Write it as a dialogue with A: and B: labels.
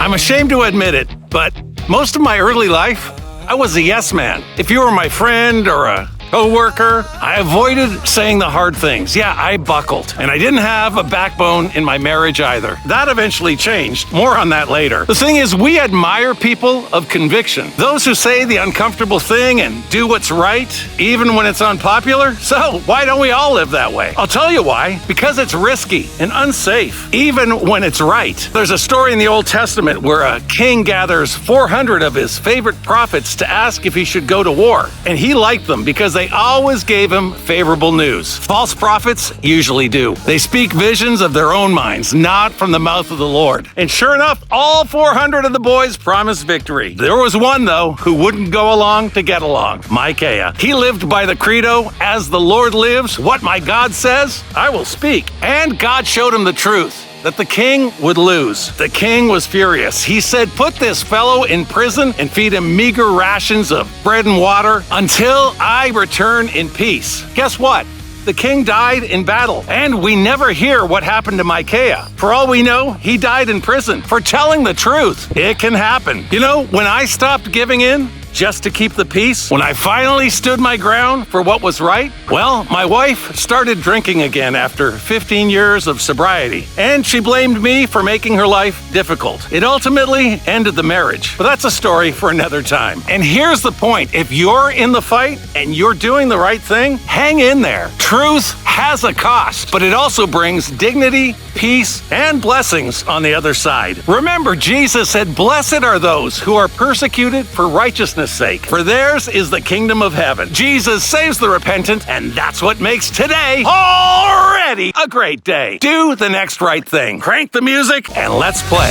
A: I'm ashamed to admit it, but most of my early life, I was a yes man. If you were my friend or a co-worker, I avoided saying the hard things. Yeah, I buckled. And I didn't have a backbone in my marriage either. That eventually changed. More on that later. The thing is, we admire people of conviction. Those who say the uncomfortable thing and do what's right, even when it's unpopular. So why don't we all live that way? I'll tell you why. Because it's risky and unsafe, even when it's right. There's a story in the Old Testament where a king gathers 400 of his favorite prophets to ask if he should go to war. And he liked them because they always gave him favorable news. False prophets usually do. They speak visions of their own minds, not from the mouth of the Lord. And sure enough, all 400 of the boys promised victory. There was one, though, who wouldn't go along to get along. Micaiah. He lived by the credo, as the Lord lives, what my God says, I will speak. And God showed him the truth, that the king would lose. The king was furious. He said, put this fellow in prison and feed him meager rations of bread and water until I return in peace. Guess what? The king died in battle, and we never hear what happened to Micaiah. For all we know, he died in prison for telling the truth. It can happen. You know, when I stopped giving in, just to keep the peace, when I finally stood my ground for what was right, well, my wife started drinking again after 15 years of sobriety, and she blamed me for making her life difficult. It ultimately ended the marriage, but that's a story for another time. And here's the point. If you're in the fight and you're doing the right thing, hang in there. Truth has a cost, but it also brings dignity, peace, and blessings on the other side. Remember, Jesus said, blessed are those who are persecuted for righteousness' sake, for theirs is the kingdom of heaven. Jesus saves the repentant, and that's what makes today already a great day. Do the next right thing. Crank the music, and let's play.